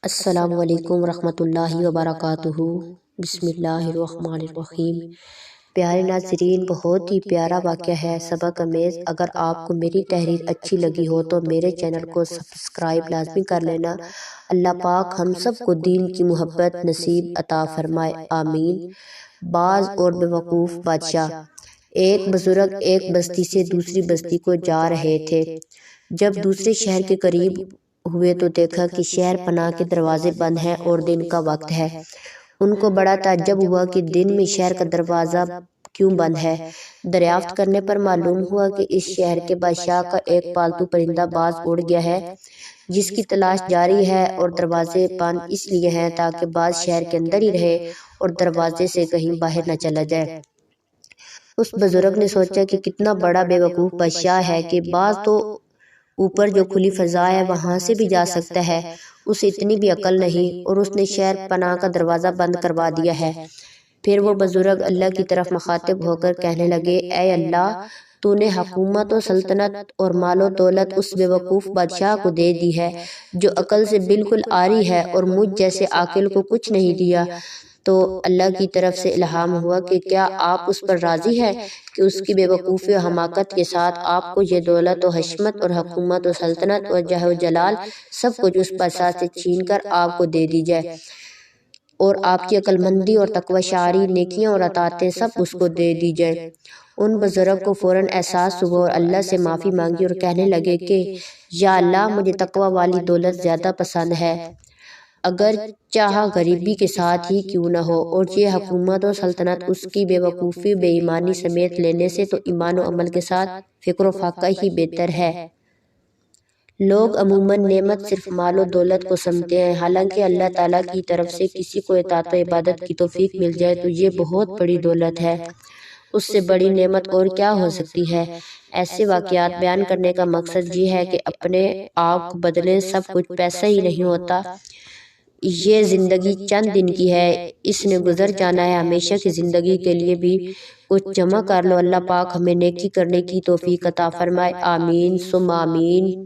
السلام علیکم ورحمۃ اللہ وبرکاتہ۔ بسم اللہ الرحمن الرحیم۔ پیارے ناظرین، بہت ہی پیارا واقعہ ہے، سبق آمیز۔ اگر آپ کو میری تحریر اچھی لگی ہو تو میرے چینل کو سبسکرائب لازمی کر لینا۔ اللہ پاک ہم سب کو دین کی محبت نصیب عطا فرمائے، آمین۔ باز اور بیوقوف بادشاہ۔ ایک بزرگ ایک بستی سے دوسری بستی کو جا رہے تھے۔ جب دوسرے شہر کے قریب ہوئے تو دیکھا کہ شہر پناہ کے دروازے بند ہیں اور دن کا وقت ہے۔ ان کو بڑا تعجب ہوا کہ دن میں شہر کا دروازہ کیوں بند ہے۔ دریافت کرنے پر معلوم ہوا کہ اس شہر کے بادشاہ کا ایک پالتو پرندہ باز اڑ گیا ہے، جس کی تلاش جاری ہے، اور دروازے بند اس لیے ہیں تاکہ باز شہر کے اندر ہی رہے اور دروازے سے کہیں باہر نہ چلا جائے۔ اس بزرگ نے سوچا کہ کتنا بڑا بے وقوف بادشاہ ہے کہ باز تو اوپر جو کھلی فضا ہے وہاں سے بھی جا سکتا ہے، اسے اتنی بھی عقل نہیں، اور اس نے شہر پناہ کا دروازہ بند کروا دیا ہے۔ پھر وہ بزرگ اللہ کی طرف مخاطب ہو کر کہنے لگے، اے اللہ، تو نے حکومت و سلطنت اور مال و دولت اس بے وقوف بادشاہ کو دے دی ہے جو عقل سے بالکل عاری ہے، اور مجھ جیسے عاقل کو کچھ نہیں دیا۔ تو اللہ کی طرف سے الہام ہوا کہ کیا آپ اس پر راضی ہیں کہ اس کی بے وقوفی و حماقت کے ساتھ آپ کو یہ دولت و حشمت اور حکومت و سلطنت اور جاہ و جلال سب کچھ اس بادشاہ سے چھین کر آپ کو دے دی جائے، اور آپ کی عقل مندی اور تقوی شعاری، نیکیاں اور اطاعتیں سب اس کو دے دی جائے۔ ان بزرگ کو فوراً احساس ہوا اور اللہ سے معافی مانگی اور کہنے لگے کہ یا اللہ، مجھے تقوی والی دولت زیادہ پسند ہے، اگر چاہا غریبی کے ساتھ ہی کیوں نہ ہو، اور یہ حکومت و سلطنت اس کی بے وقوفی بے ایمانی سمیت لینے سے تو ایمان و عمل کے ساتھ فکر و فاقہ ہی بہتر ہے۔ لوگ عموماً نعمت صرف مال و دولت کو سمجھتے ہیں، حالانکہ اللہ تعالیٰ کی طرف سے کسی کو اطاعت و عبادت کی توفیق مل جائے تو یہ بہت بڑی دولت ہے، اس سے بڑی نعمت اور کیا ہو سکتی ہے۔ ایسے واقعات بیان کرنے کا مقصد یہ ہے کہ اپنے آپ کو بدلیں، سب کچھ پیسہ ہی نہیں ہوتا، یہ زندگی چند دن کی ہے، اس نے گزر جانا ہے، ہمیشہ کی زندگی کے لیے بھی کچھ جمع کر لو۔ اللہ پاک ہمیں نیکی کرنے کی توفیق عطا فرمائے، آمین ثم آمین۔